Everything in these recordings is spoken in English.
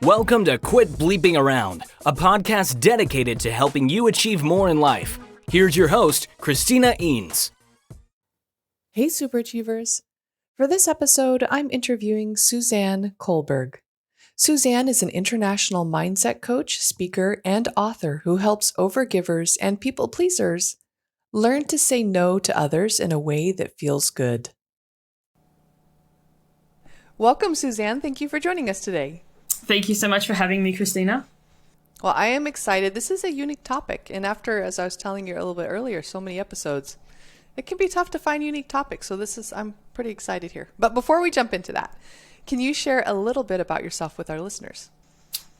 Welcome to Quit Bleeping Around, a podcast dedicated to helping you achieve more in life. Here's your host, Christina Eanes. Hey, superachievers. For this episode, I'm interviewing Suzanne Culberg. Suzanne is an international mindset coach, speaker, and author who helps overgivers and people pleasers learn to say no to others in a way that feels good. Welcome, Suzanne. Thank you for joining us today. Thank you so much for having me, Christina. Well, I am excited. This is a unique topic. And after, as I was telling you a little bit earlier, so many episodes, it can be tough to find unique topics. So I'm pretty excited here. But before we jump into that, can you share a little bit about yourself with our listeners?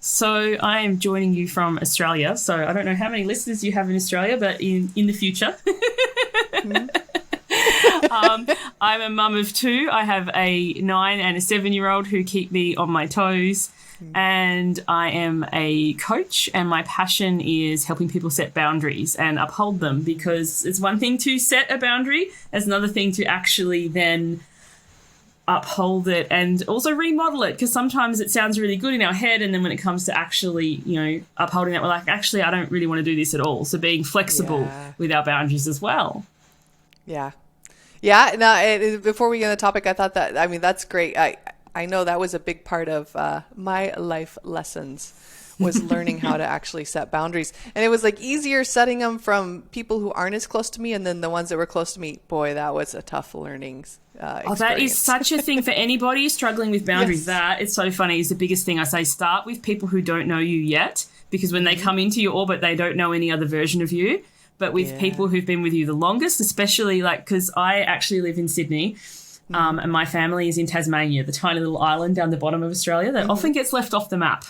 So I am joining you from Australia. So I don't know how many listeners you have in Australia, but in the future. I'm a mum of two. I have a 9 and a 7-year-old who keep me on my toes. And I am a coach, and my passion is helping people set boundaries and uphold them, because it's one thing to set a boundary, it's another thing to actually then uphold it and also remodel it, because sometimes it sounds really good in our head, and then when it comes to actually, upholding that, we're like, actually, I don't really want to do this at all. So being flexible with our boundaries as well. Yeah. No, before we get into the topic, I thought that's great. I know that was a big part of my life lessons, was learning how to actually set boundaries. And it was like easier setting them from people who aren't as close to me, and then the ones that were close to me, boy, that was a tough learning experience. That is such a thing for anybody struggling with boundaries. Yes. That, it's so funny, is the biggest thing. I say start with people who don't know you yet, because when they come into your orbit, they don't know any other version of you. But with people who've been with you the longest, especially because I actually live in Sydney, and my family is in Tasmania, the tiny little island down the bottom of Australia that often gets left off the map.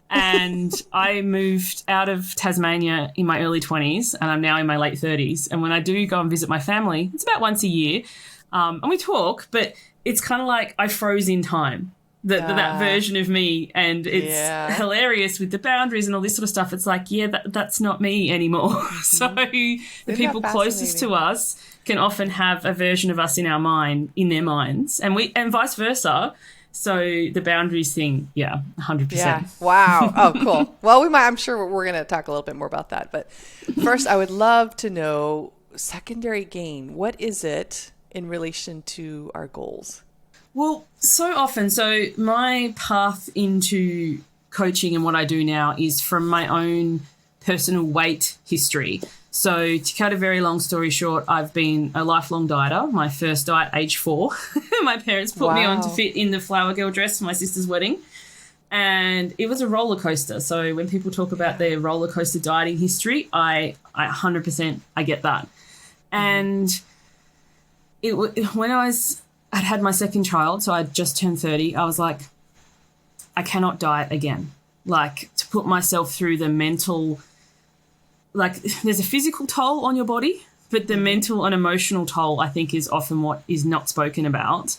And I moved out of Tasmania in my early 20s, and I'm now in my late 30s. And when I do go and visit my family, it's about once a year, and we talk, but it's kind of like I froze in time. That version of me, and it's hilarious with the boundaries and all this sort of stuff. It's like, that's not me anymore. So the people closest to us can often have a version of us in their minds, and vice versa. So the boundaries thing, 100%. Yeah. Wow. Oh, cool. Well, I'm sure we're going to talk a little bit more about that. But first, I would love to know secondary gain. What is it in relation to our goals? Well, so often, my path into coaching and what I do now is from my own personal weight history. So to cut a very long story short, I've been a lifelong dieter. My first diet, age 4. My parents put me on to fit in the flower girl dress for my sister's wedding. And it was a roller coaster. So when people talk about their roller coaster dieting history, I 100%, I get that. And when I'd had my second child, so I'd just turned 30, I was like, I cannot diet again. Like, to put myself through the mental, there's a physical toll on your body, but the mental and emotional toll, I think, is often what is not spoken about.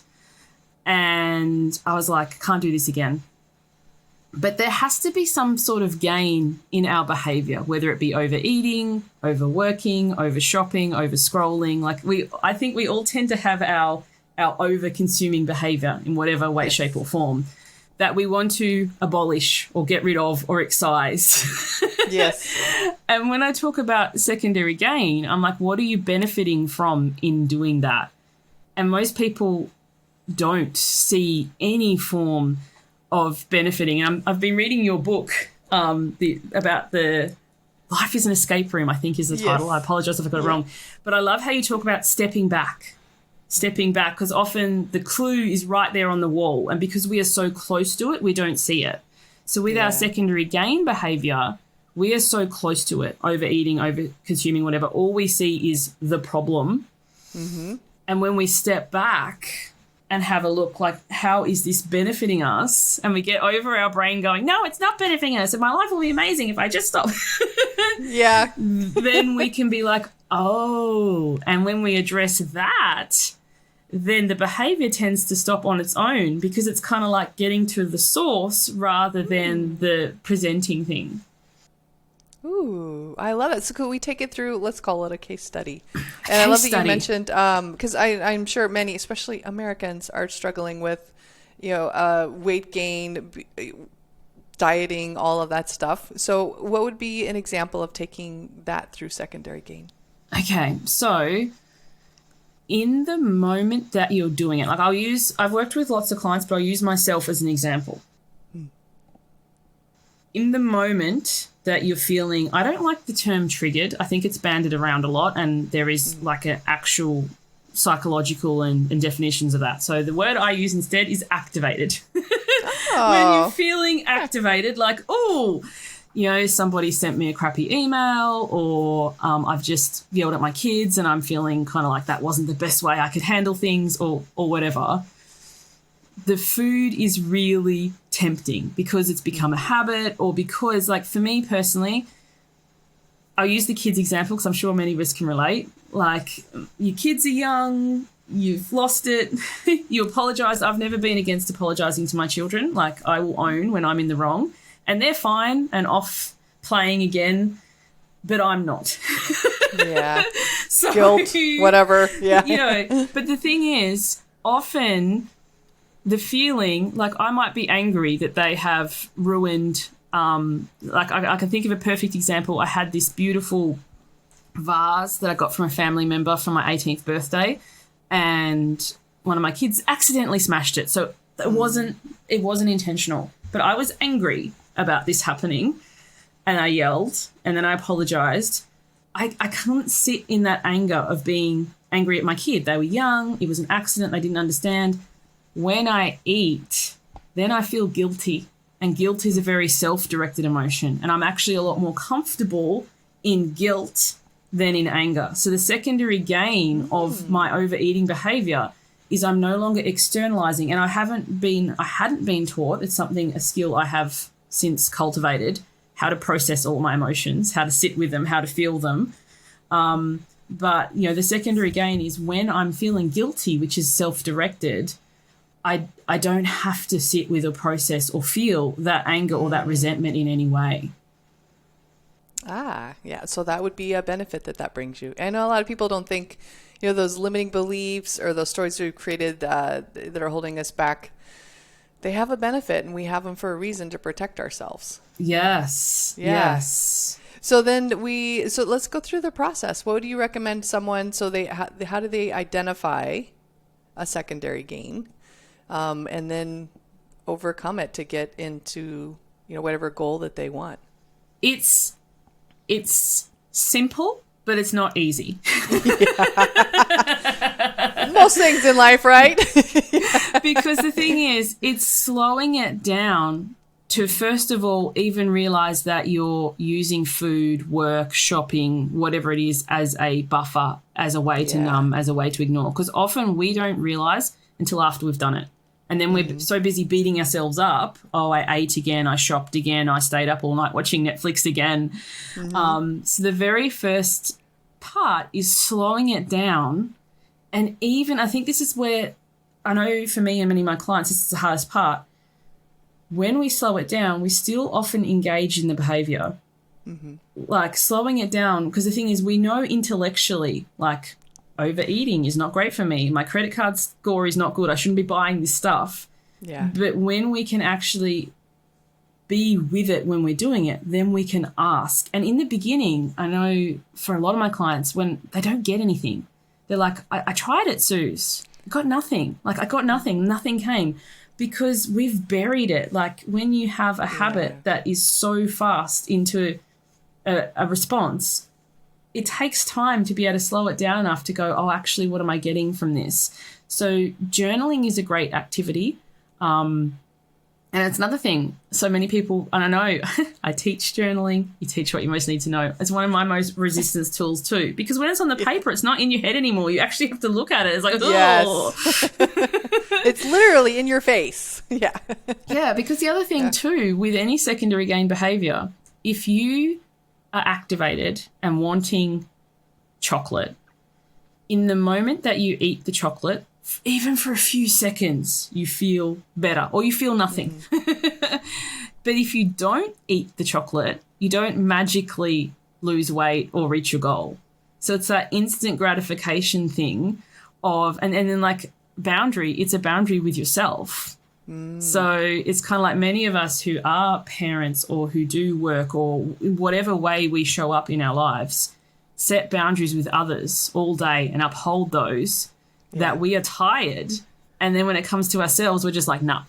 And I was like, I can't do this again. But there has to be some sort of gain in our behavior, whether it be overeating, overworking, over shopping, over scrolling. I think we all tend to have our over-consuming behaviour in whatever way, shape or form that we want to abolish or get rid of or excise. Yes. And when I talk about secondary gain, I'm like, what are you benefiting from in doing that? And most people don't see any form of benefiting. And I've been reading your book about the Life is an Escape Room, I think is the title. Yes. I apologise if I got it wrong. But I love how you talk about stepping back, because often the clue is right there on the wall, and because we are so close to it, we don't see it. So with our secondary gain behaviour, we are so close to it, overeating, over-consuming, whatever, all we see is the problem. Mm-hmm. And when we step back and have a look, like, how is this benefiting us? And we get over our brain going, no, it's not benefiting us, and my life will be amazing if I just stop. Then we can be like, oh, and when we address that, then the behavior tends to stop on its own, because it's kind of like getting to the source rather than the presenting thing. Ooh, I love it. So could we take it through, let's call it a case study. And I love that you mentioned, because I'm sure many, especially Americans, are struggling with, weight gain, dieting, all of that stuff. So what would be an example of taking that through secondary gain? Okay, so in the moment that you're doing it, like I've worked with lots of clients, but I'll use myself as an example. In the moment that you're feeling, I don't like the term triggered. I think it's banded around a lot, and there is like an actual psychological and definitions of that. So the word I use instead is activated. When you're feeling activated, like, oh, somebody sent me a crappy email, or I've just yelled at my kids and I'm feeling kind of like that wasn't the best way I could handle things, or whatever. The food is really tempting because it's become a habit, or because, like, for me personally, I'll use the kids example because I'm sure many of us can relate. Like, your kids are young, you've lost it, you apologise. I've never been against apologising to my children. Like, I will own when I'm in the wrong, and they're fine and off playing again, but I'm not. Yeah. So, guilt, whatever. Yeah. But the thing is, often the feeling, like, I might be angry that they have ruined, like, I can think of a perfect example. I had this beautiful vase that I got from a family member for my 18th birthday, and one of my kids accidentally smashed it. So it wasn't intentional, but I was angry about this happening, and I yelled, and then I apologized. I couldn't sit in that anger of being angry at my kid. They were young, it was an accident, they didn't understand. When I eat, then I feel guilty, and guilt is a very self-directed emotion, and I'm actually a lot more comfortable in guilt than in anger. So the secondary gain of my overeating behavior is I'm no longer externalizing, and I hadn't been taught, it's a skill I have since cultivated, how to process all my emotions, how to sit with them, how to feel them. But the secondary gain is when I'm feeling guilty, which is self-directed, I don't have to sit with or process or feel that anger or that resentment in any way. Yeah. So that would be a benefit that brings you. I know a lot of people don't think, those limiting beliefs or those stories we've created that are holding us back, they have a benefit, and we have them for a reason, to protect ourselves. Yes. Yeah. Yes. So then so let's go through the process. What do you recommend someone, how do they identify a secondary gain, and then overcome it to get into, whatever goal that they want? It's simple, but it's not easy. Most things in life, right? Because the thing is, it's slowing it down to, first of all, even realize that you're using food, work, shopping, whatever it is, as a buffer, as a way to numb, as a way to ignore. Because often we don't realize until after we've done it. And then we're so busy beating ourselves up. Oh, I ate again, I shopped again, I stayed up all night watching Netflix again. So the very first part is slowing it down. And even, I think this is where, I know for me and many of my clients, this is the hardest part. When we slow it down, we still often engage in the behavior. Like, slowing it down, because the thing is, we know intellectually, like, overeating is not great for me. My credit card score is not good. I shouldn't be buying this stuff. Yeah. But when we can actually be with it when we're doing it, then we can ask. And in the beginning, I know for a lot of my clients, when they don't get anything, they're like, I tried it, Suze. I got nothing. Like, I got nothing. Nothing came. Because we've buried it. Like, when you have a habit that is so fast into a response, it takes time to be able to slow it down enough to go, oh, actually, what am I getting from this? So journaling is a great activity. And it's another thing. So many people, and I know I teach journaling. You teach what you most need to know. It's one of my most resistance tools too, because when it's on the paper, it's not in your head anymore. You actually have to look at it. It's like, oh. Yes. It's literally in your face. Yeah. Yeah, because the other thing too, with any secondary gain behavior, if you are activated and wanting chocolate, in the moment that you eat the chocolate, even for a few seconds, you feel better or you feel nothing. But if you don't eat the chocolate, you don't magically lose weight or reach your goal. So it's that instant gratification thing of, and then like boundary, it's a boundary with yourself. So it's kind of like many of us who are parents or who do work or whatever way we show up in our lives, set boundaries with others all day and uphold those, that we are tired. And then when it comes to ourselves, we're just like, nah.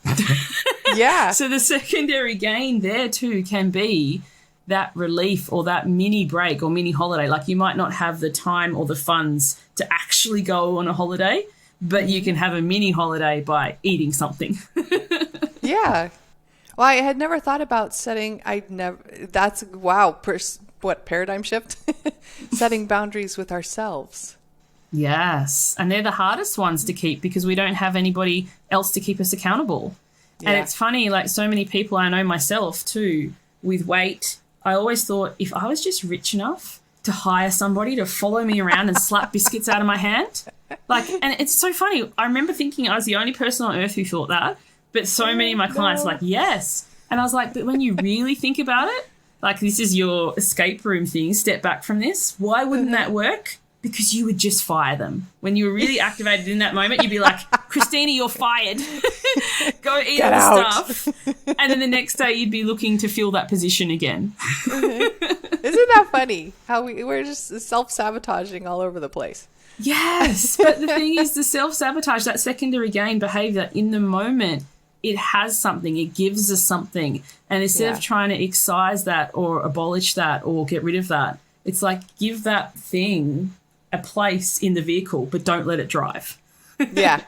Yeah. So the secondary gain there too can be that relief or that mini break or mini holiday. Like you might not have the time or the funds to actually go on a holiday, but you can have a mini holiday by eating something. Yeah. Well, I had never thought about that's, wow, what, paradigm shift? Setting boundaries with ourselves. Yes. And they're the hardest ones to keep because we don't have anybody else to keep us accountable. Yeah. And it's funny, like so many people, I know myself too, with weight, I always thought if I was just rich enough to hire somebody to follow me around and slap biscuits out of my hand. Like, and it's so funny. I remember thinking I was the only person on earth who thought that, but so many of my clients are like, yes. And I was like, but when you really think about it, like this is your escape room thing, step back from this. Why wouldn't that work? Because you would just fire them. When you were really activated in that moment, you'd be like, Christina, you're fired. Go eat Get all the out. stuff. And then the next day you'd be looking to fill that position again. Isn't that funny? How we're just self-sabotaging all over the place. Yes. But the thing is, the self-sabotage, that secondary gain behavior in the moment, it has something. It gives us something. And instead of trying to excise that or abolish that or get rid of that, it's like give that thing a place in the vehicle, but don't let it drive. Yeah.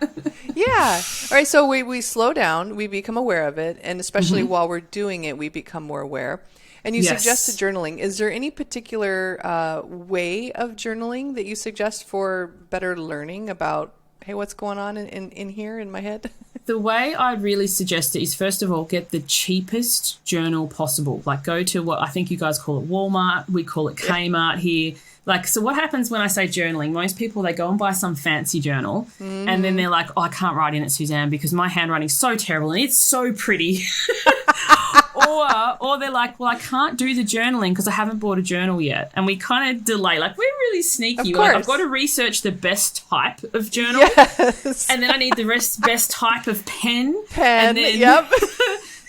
Yeah. All right. So we slow down, we become aware of it. And especially while we're doing it, we become more aware. And you suggested journaling. Is there any particular way of journaling that you suggest for better learning about, hey, what's going on in here in my head? The way I'd really suggest it is, first of all, get the cheapest journal possible. Like go to what I think you guys call it Walmart. We call it Kmart here. Like, so what happens when I say journaling? Most people, they go and buy some fancy journal and then they're like, oh, I can't write in it, Suzanne, because my handwriting's so terrible and it's so pretty. Or they're like, well, I can't do the journaling because I haven't bought a journal yet. And we kind of delay. Like, we're really sneaky. Like, I've got to research the best type of journal. Yes. And then I need the best type of pen. And then, yep.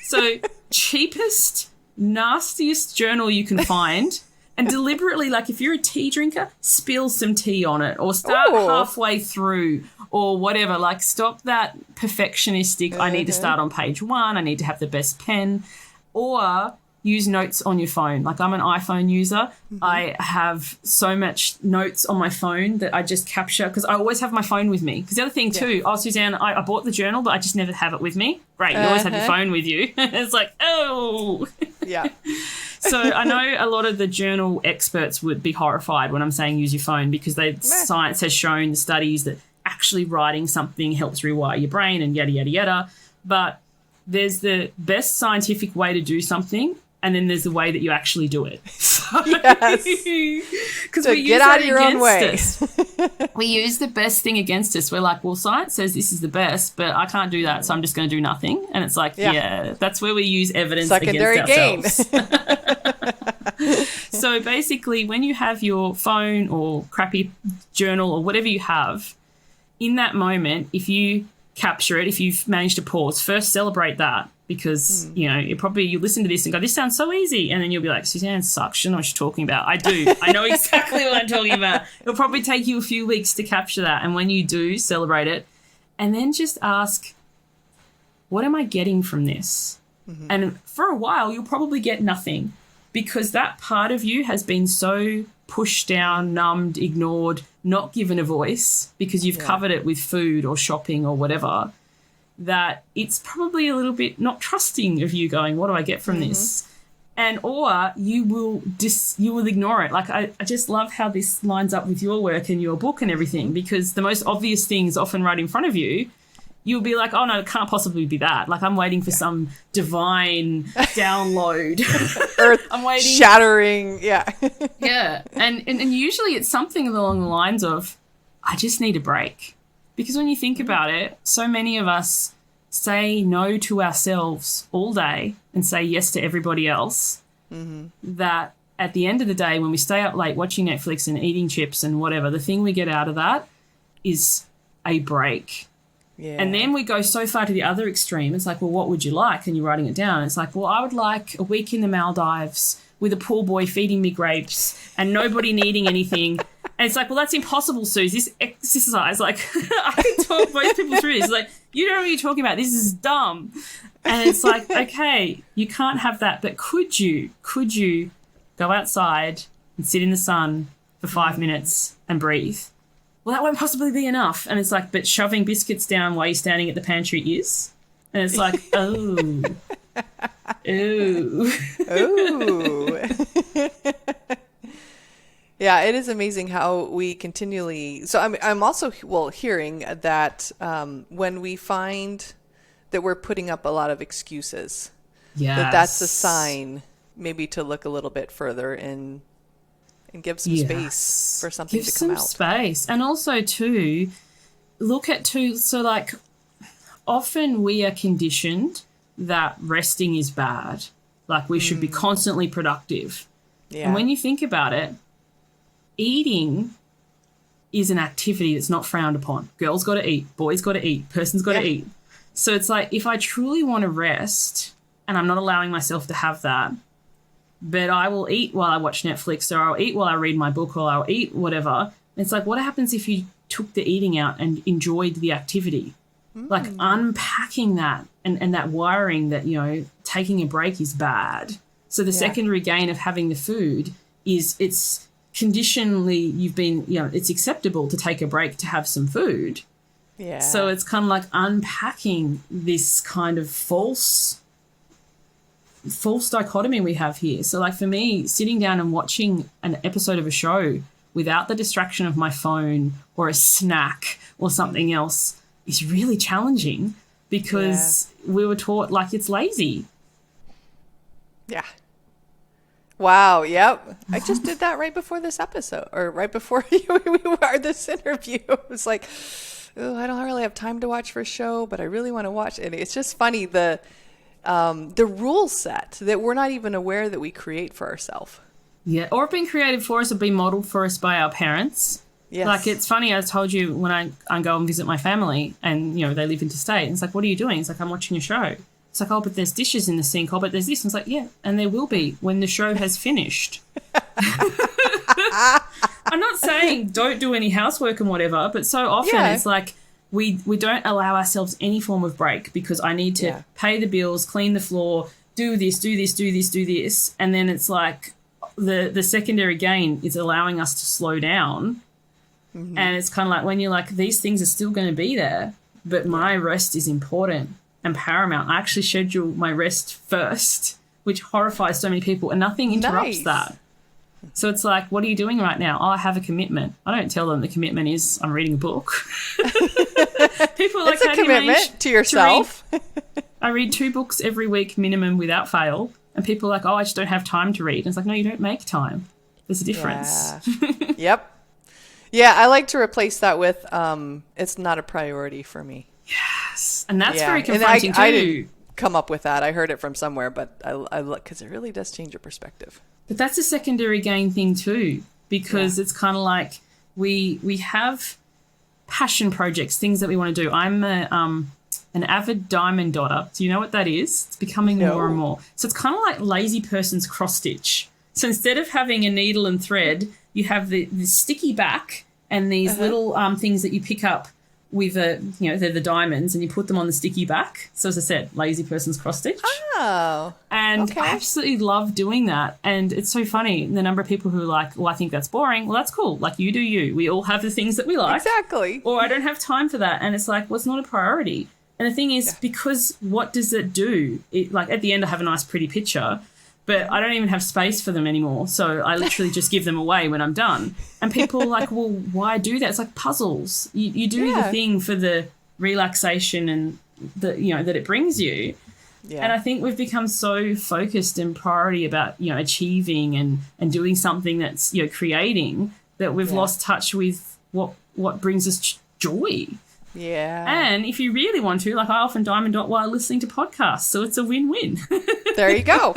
So cheapest, nastiest journal you can find. And deliberately, like if you're a tea drinker, spill some tea on it or start halfway through or whatever. Like stop that perfectionistic, I need to start on page 1, I need to have the best pen. Or use notes on your phone. Like I'm an iPhone user. I have so much notes on my phone that I just capture because I always have my phone with me. Because the other thing too, Suzanne, I bought the journal, but I just never have it with me. Great, you always have your phone with you. It's like, oh. Yeah. So I know a lot of the journal experts would be horrified when I'm saying use your phone because science has shown the studies that actually writing something helps rewire your brain and yada, yada, yada. But there's the best scientific way to do something and then there's the way that you actually do it. So, yes. Because so we get use out that of your own way. us. We use the best thing against us. We're like, well, science says this is the best, but I can't do that, so I'm just going to do nothing. And it's like, that's where we use evidence secondary against ourselves. So basically, when you have your phone or crappy journal or whatever you have, in that moment, if you capture it, if you've managed to pause, first celebrate that. Because, you know, you listen to this and go, this sounds so easy. And then you'll be like, Suzanne sucks. She knows what she's talking about. I do. I know exactly what I'm talking about. It'll probably take you a few weeks to capture that. And when you do, celebrate it. And then just ask, what am I getting from this? And for a while, you'll probably get nothing because that part of you has been so pushed down, numbed, ignored, not given a voice because you've covered it with food or shopping or whatever, that it's probably a little bit not trusting of you going, what do I get from this? And or you will ignore it. Like I just love how this lines up with your work and your book and everything because the most obvious things often right in front of you, you'll be like, oh no, it can't possibly be that. Like I'm waiting for some divine download. Earth I'm waiting. Shattering. Yeah. Yeah. And usually it's something along the lines of, I just need a break. Because when you think about it, so many of us say no to ourselves all day and say yes to everybody else that at the end of the day, when we stay up late watching Netflix and eating chips and whatever, the thing we get out of that is a break. Yeah. And then we go so far to the other extreme. It's like, well, what would you like? And you're writing it down. It's like, well, I would like a week in the Maldives with a pool boy feeding me grapes and nobody needing anything. And it's like, well, that's impossible, Suze. This exercise, like, I can talk most people through this. It's like, you don't know what you're talking about. This is dumb. And it's like, okay, you can't have that. But could you go outside and sit in the sun for 5 minutes and breathe? Well, that won't possibly be enough. And it's like, but shoving biscuits down while you're standing at the pantry is. And it's like, oh, ooh. Ooh. Yeah, it is amazing how we continually. So I'm also hearing that when we find that we're putting up a lot of excuses, that's a sign maybe to look a little bit further and give some space for something to come out. Give some space. And also, too, so like often we are conditioned that resting is bad. Like we should be constantly productive. Yeah. And when you think about it, eating is an activity that's not frowned upon. Girls got to eat. Boys got to eat. Person's got to eat. So it's like if I truly want to rest and I'm not allowing myself to have that, but I will eat while I watch Netflix, or I'll eat while I read my book, or I'll eat whatever. It's like, what happens if you took the eating out and enjoyed the activity? Like unpacking that and that wiring that, taking a break is bad. So the secondary gain of having the food is it's conditionally you've been, it's acceptable to take a break to have some food. Yeah. So it's kind of like unpacking this kind of false dichotomy we have here. So like for me, sitting down and watching an episode of a show without the distraction of my phone or a snack or something else is really challenging because we were taught like it's lazy. Yeah. Wow. Yep. I just did that right before this episode, or right before we were this interview. It was like, oh, I don't really have time to watch for a show, but I really want to watch it. It's just funny the rule set that we're not even aware that we create for ourselves. Yeah, or being created for us or being modeled for us by our parents. Yes. Like it's funny, I told you when I go and visit my family and, they live interstate. And it's like, what are you doing? It's like, I'm watching a show. It's like, oh, but there's dishes in the sink. Oh, but there's this. And it's like, yeah, and there will be when the show has finished. I'm not saying don't do any housework and whatever, but so often it's like we don't allow ourselves any form of break because I need to pay the bills, clean the floor, do this. And then it's like the secondary gain is allowing us to slow down. Mm-hmm. And it's kind of like when you're like, these things are still going to be there, but my rest is important and paramount. I actually schedule my rest first, which horrifies so many people, and nothing interrupts that. So it's like, what are you doing right now? Oh, I have a commitment. I don't tell them the commitment is I'm reading a book. People are like, it's a commitment to yourself. I read 2 books every week minimum without fail. And people are like, oh, I just don't have time to read. And it's like, no, you don't make time. There's a difference. Yeah. Yep. Yeah, I like to replace that with it's not a priority for me. Yes. And that's very confronting too. I didn't come up with that. I heard it from somewhere, but I look, because it really does change your perspective. But that's a secondary gain thing too, because it's kind of like we have passion projects, things that we want to do. I'm an avid diamond dotter. Do you know what that is? It's becoming more and more. So it's kind of like lazy person's cross stitch. So instead of having a needle and thread, you have the sticky back and these little things that you pick up with they're the diamonds, and you put them on the sticky back. So as I said, lazy person's cross stitch. Oh. And I absolutely love doing that. And it's so funny, the number of people who are like, well, I think that's boring. Well, that's cool. Like, you do you. We all have the things that we like. Exactly. Or I don't have time for that. And it's like, well, it's not a priority. And the thing is, because what does it do? Like, at the end, I have a nice, pretty picture, but I don't even have space for them anymore. So I literally just give them away when I'm done. And people are like, well, why do that? It's like puzzles. You do the thing for the relaxation and that it brings you. Yeah. And I think we've become so focused and priority about, achieving and doing something that's, creating, that we've lost touch with what brings us joy. Yeah. And if you really want to, like, I often diamond dot while listening to podcasts, so it's a win-win. There you go.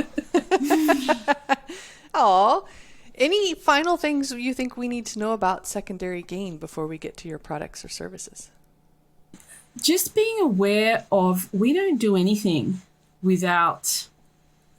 Oh, any final things you think we need to know about secondary gain before we get to your products or services? just being aware of we don't do anything without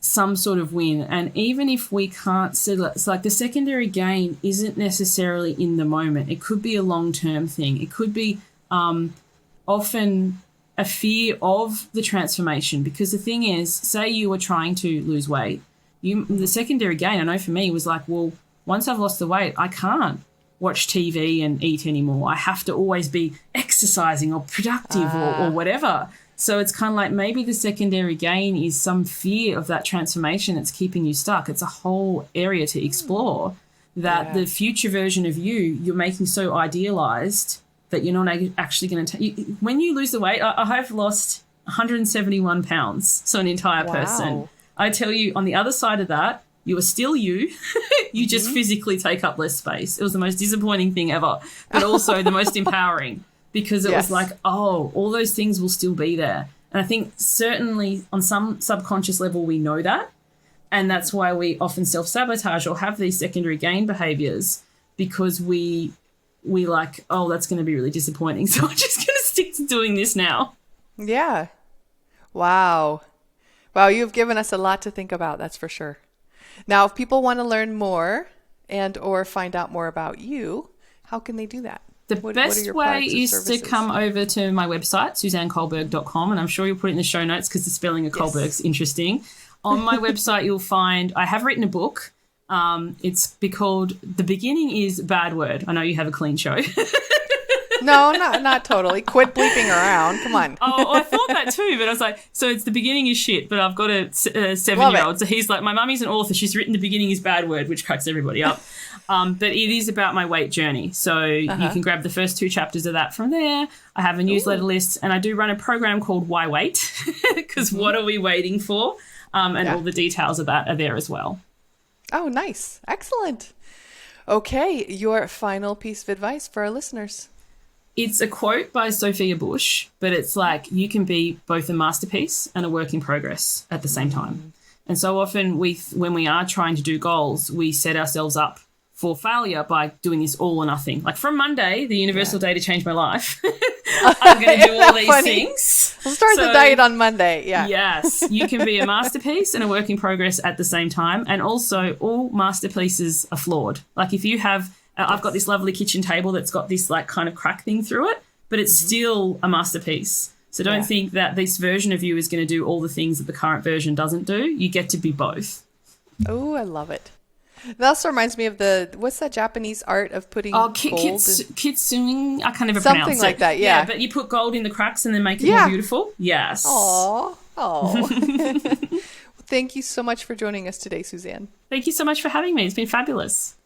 some sort of win. And even if we can't settle it, it's like the secondary gain isn't necessarily in the moment. It could be a long-term thing. It could be often a fear of the transformation, because the thing is, say you were trying to lose weight, the secondary gain, I know for me, was like, well, once I've lost the weight, I can't watch TV and eat anymore. I have to always be exercising or productive or whatever. So it's kind of like maybe the secondary gain is some fear of that transformation that's keeping you stuck. It's a whole area to explore, that the future version of you're making so idealized that you're not actually going to take. When you lose the weight, I have lost 171 pounds, so an entire person. I tell you, on the other side of that, you are still you. You just physically take up less space. It was the most disappointing thing ever, but also the most empowering, because it was like, oh, all those things will still be there. And I think certainly on some subconscious level we know that, and that's why we often self-sabotage or have these secondary gain behaviours, because we like, oh, that's going to be really disappointing, so I'm just going to stick to doing this now. Yeah. Wow. Wow, you've given us a lot to think about, that's for sure. Now, if people want to learn more and or find out more about you, how can they do that? The best way is to come over to my website, SuzanneCulberg.com, and I'm sure you'll put it in the show notes because the spelling of Culberg's interesting. On my website, you'll find, I have written a book. It's called The Beginning is Bad Word. I know you have a clean show. No, not totally. Quit bleeping around. Come on. Oh, I thought that too, but I was like, so it's The Beginning is shit, but I've got a 7-year-old. So he's like, my mummy's an author. She's written The Beginning is Bad Word, which cracks everybody up. But it is about my weight journey. So you can grab the first 2 chapters of that from there. I have a newsletter list, and I do run a program called Why Wait? Because what are we waiting for? And all the details of that are there as well. Oh, nice. Excellent. Okay, your final piece of advice for our listeners. It's a quote by Sophia Bush, but it's like, you can be both a masterpiece and a work in progress at the same time. And so often when we are trying to do goals, we set ourselves up for failure by doing this all or nothing. Like from Monday, the universal day to change my life, I'm going to do all these things. We'll start the diet on Monday. Yeah. Yes, you can be a masterpiece and a work in progress at the same time. And also all masterpieces are flawed. Like if you have, I've got this lovely kitchen table that's got this like kind of crack thing through it, but it's still a masterpiece. So don't think that this version of you is going to do all the things that the current version doesn't do. You get to be both. Oh, I love it. That also reminds me of what's that Japanese art of putting gold? Kitsune, I can't even pronounce it. Something like that, yeah. But you put gold in the cracks and then make it more beautiful. Yes. Oh. Well, thank you so much for joining us today, Suzanne. Thank you so much for having me. It's been fabulous.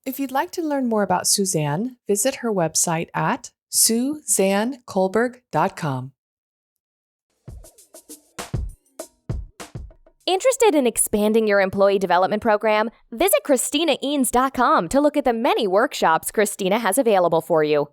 If you'd like to learn more about Suzanne, visit her website at SuzanneCulberg.com. Interested in expanding your employee development program? Visit ChristinaEanes.com to look at the many workshops Christina has available for you.